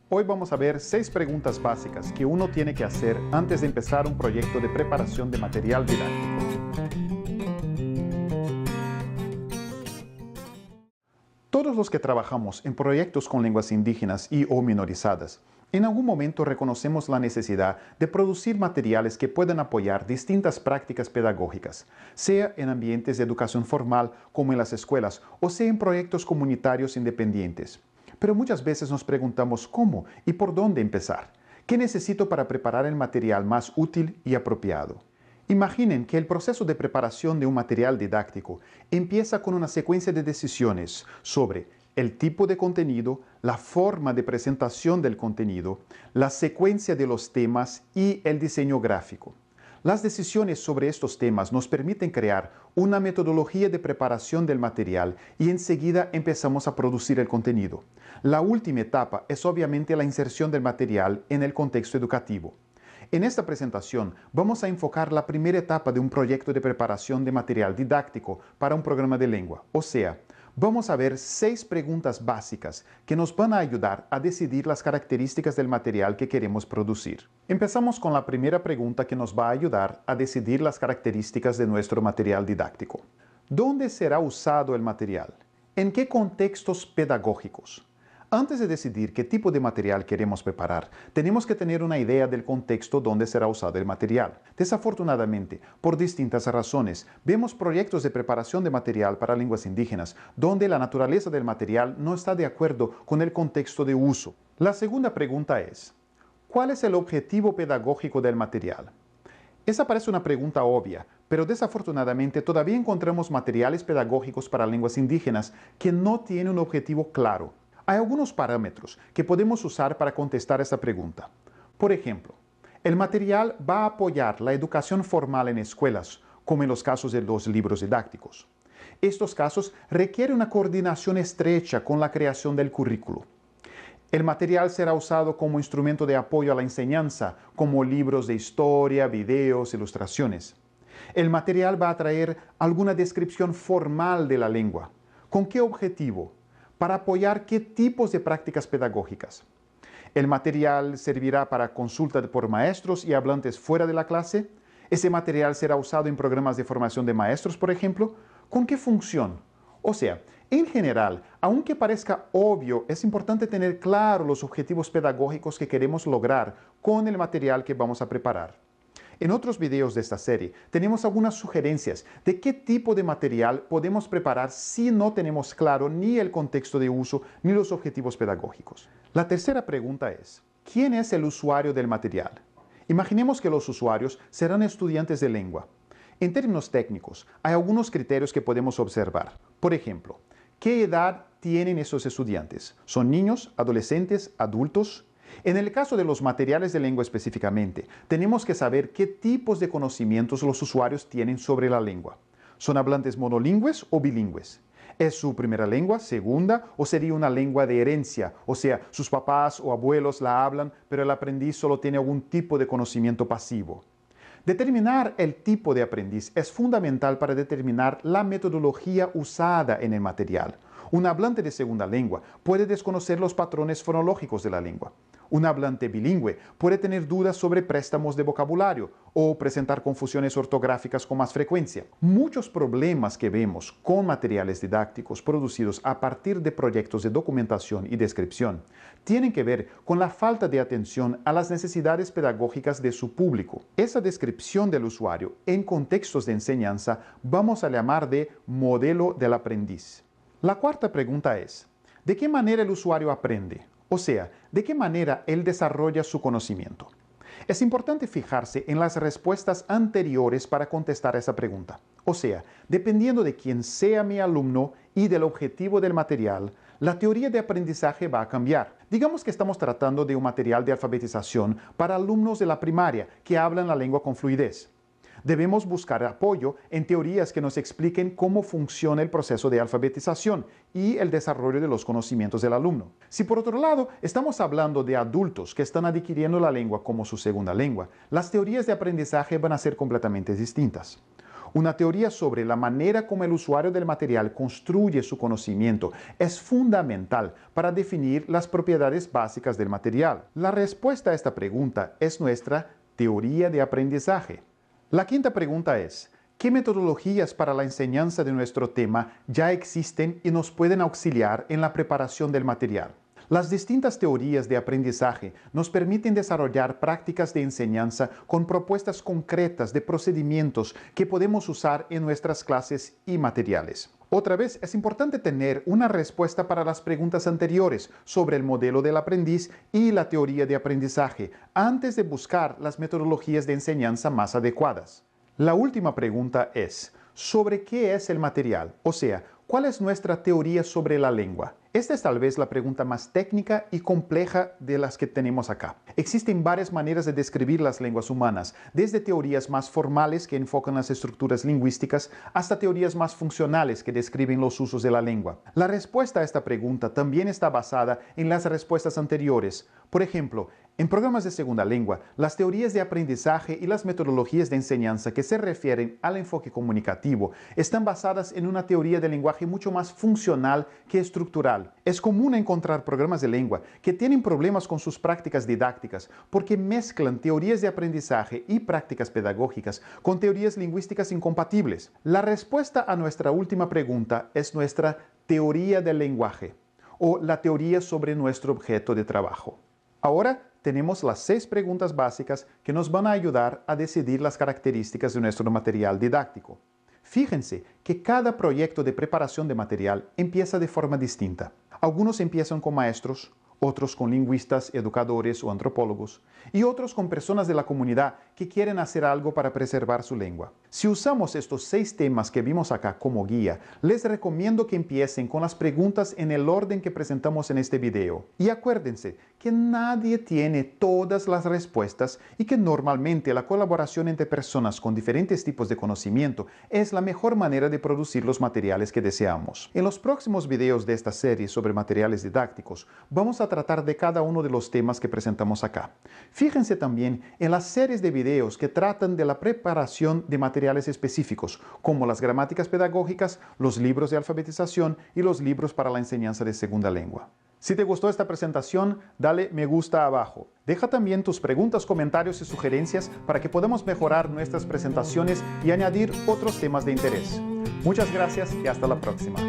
Hoy vamos a ver 6 preguntas básicas que uno tiene que hacer antes de empezar un proyecto de preparación de material didáctico. Todos los que trabajamos en proyectos con lenguas indígenas y o minorizadas, en algún momento reconocemos la necesidad de producir materiales que puedan apoyar distintas prácticas pedagógicas, sea en ambientes de educación formal como en las escuelas o sea en proyectos comunitarios independientes. Pero muchas veces nos preguntamos cómo y por dónde empezar. ¿Qué necesito para preparar el material más útil y apropiado? Imaginen que el proceso de preparación de un material didáctico empieza con una secuencia de decisiones sobre el tipo de contenido, la forma de presentación del contenido, la secuencia de los temas y el diseño gráfico. Las decisiones sobre estos temas nos permiten crear una metodología de preparación del material y enseguida empezamos a producir el contenido. La última etapa es obviamente la inserción del material en el contexto educativo. En esta presentación vamos a enfocar la primera etapa de un proyecto de preparación de material didáctico para un programa de lengua, o sea, vamos a ver 6 preguntas básicas que nos van a ayudar a decidir las características del material que queremos producir. Empezamos con la primera pregunta que nos va a ayudar a decidir las características de nuestro material didáctico. ¿Dónde será usado el material? ¿En qué contextos pedagógicos? Antes de decidir qué tipo de material queremos preparar, tenemos que tener una idea del contexto donde será usado el material. Desafortunadamente, por distintas razones, vemos proyectos de preparación de material para lenguas indígenas donde la naturaleza del material no está de acuerdo con el contexto de uso. La segunda pregunta es, ¿cuál es el objetivo pedagógico del material? Esa parece una pregunta obvia, pero desafortunadamente todavía encontramos materiales pedagógicos para lenguas indígenas que no tienen un objetivo claro. Hay algunos parámetros que podemos usar para contestar esta pregunta. Por ejemplo, el material va a apoyar la educación formal en escuelas, como en los casos de los libros didácticos. Estos casos requieren una coordinación estrecha con la creación del currículo. El material será usado como instrumento de apoyo a la enseñanza, como libros de historia, videos, ilustraciones. El material va a traer alguna descripción formal de la lengua. ¿Con qué objetivo? Para apoyar qué tipos de prácticas pedagógicas. ¿El material servirá para consulta por maestros y hablantes fuera de la clase? ¿Ese material será usado en programas de formación de maestros, por ejemplo? ¿Con qué función? O sea, en general, aunque parezca obvio, es importante tener claro los objetivos pedagógicos que queremos lograr con el material que vamos a preparar. En otros videos de esta serie tenemos algunas sugerencias de qué tipo de material podemos preparar si no tenemos claro ni el contexto de uso ni los objetivos pedagógicos. La tercera pregunta es, ¿quién es el usuario del material? Imaginemos que los usuarios serán estudiantes de lengua. En términos técnicos, hay algunos criterios que podemos observar. Por ejemplo, ¿qué edad tienen esos estudiantes? ¿Son niños, adolescentes, adultos? En el caso de los materiales de lengua específicamente, tenemos que saber qué tipos de conocimientos los usuarios tienen sobre la lengua. ¿Son hablantes monolingües o bilingües? ¿Es su primera lengua, segunda o sería una lengua de herencia? O sea, sus papás o abuelos la hablan, pero el aprendiz solo tiene algún tipo de conocimiento pasivo. Determinar el tipo de aprendiz es fundamental para determinar la metodología usada en el material. Un hablante de segunda lengua puede desconocer los patrones fonológicos de la lengua. Un hablante bilingüe puede tener dudas sobre préstamos de vocabulario o presentar confusiones ortográficas con más frecuencia. Muchos problemas que vemos con materiales didácticos producidos a partir de proyectos de documentación y descripción tienen que ver con la falta de atención a las necesidades pedagógicas de su público. Esa descripción del usuario en contextos de enseñanza vamos a llamar de modelo del aprendiz. La cuarta pregunta es, ¿de qué manera el usuario aprende? O sea, ¿de qué manera él desarrolla su conocimiento? Es importante fijarse en las respuestas anteriores para contestar esa pregunta. O sea, dependiendo de quién sea mi alumno y del objetivo del material, la teoría de aprendizaje va a cambiar. Digamos que estamos tratando de un material de alfabetización para alumnos de la primaria que hablan la lengua con fluidez. Debemos buscar apoyo en teorías que nos expliquen cómo funciona el proceso de alfabetización y el desarrollo de los conocimientos del alumno. Si por otro lado estamos hablando de adultos que están adquiriendo la lengua como su segunda lengua, las teorías de aprendizaje van a ser completamente distintas. Una teoría sobre la manera como el usuario del material construye su conocimiento es fundamental para definir las propiedades básicas del material. La respuesta a esta pregunta es nuestra teoría de aprendizaje. La quinta pregunta es: ¿qué metodologías para la enseñanza de nuestro tema ya existen y nos pueden auxiliar en la preparación del material? Las distintas teorías de aprendizaje nos permiten desarrollar prácticas de enseñanza con propuestas concretas de procedimientos que podemos usar en nuestras clases y materiales. Otra vez, es importante tener una respuesta para las preguntas anteriores sobre el modelo del aprendiz y la teoría de aprendizaje antes de buscar las metodologías de enseñanza más adecuadas. La última pregunta es: ¿sobre qué es el material? O sea, ¿cuál es nuestra teoría sobre la lengua? Esta es tal vez la pregunta más técnica y compleja de las que tenemos acá. Existen varias maneras de describir las lenguas humanas, desde teorías más formales que enfocan las estructuras lingüísticas hasta teorías más funcionales que describen los usos de la lengua. La respuesta a esta pregunta también está basada en las respuestas anteriores. Por ejemplo, en programas de segunda lengua, las teorías de aprendizaje y las metodologías de enseñanza que se refieren al enfoque comunicativo están basadas en una teoría del lenguaje mucho más funcional que estructural. Es común encontrar programas de lengua que tienen problemas con sus prácticas didácticas porque mezclan teorías de aprendizaje y prácticas pedagógicas con teorías lingüísticas incompatibles. La respuesta a nuestra última pregunta es nuestra teoría del lenguaje, o la teoría sobre nuestro objeto de trabajo. Ahora tenemos las 6 preguntas básicas que nos van a ayudar a decidir las características de nuestro material didáctico. Fíjense que cada proyecto de preparación de material empieza de forma distinta. Algunos empiezan con maestros, otros con lingüistas, educadores o antropólogos, y otros con personas de la comunidad que quieren hacer algo para preservar su lengua. Si usamos estos 6 temas que vimos acá como guía, les recomiendo que empiecen con las preguntas en el orden que presentamos en este video. Y acuérdense que nadie tiene todas las respuestas y que normalmente la colaboración entre personas con diferentes tipos de conocimiento es la mejor manera de producir los materiales que deseamos. En los próximos videos de esta serie sobre materiales didácticos, vamos a tratar de cada uno de los temas que presentamos acá. Fíjense también en las series de videos que tratan de la preparación de materiales específicos, como las gramáticas pedagógicas, los libros de alfabetización y los libros para la enseñanza de segunda lengua. Si te gustó esta presentación, dale me gusta abajo. Deja también tus preguntas, comentarios y sugerencias para que podamos mejorar nuestras presentaciones y añadir otros temas de interés. Muchas gracias y hasta la próxima.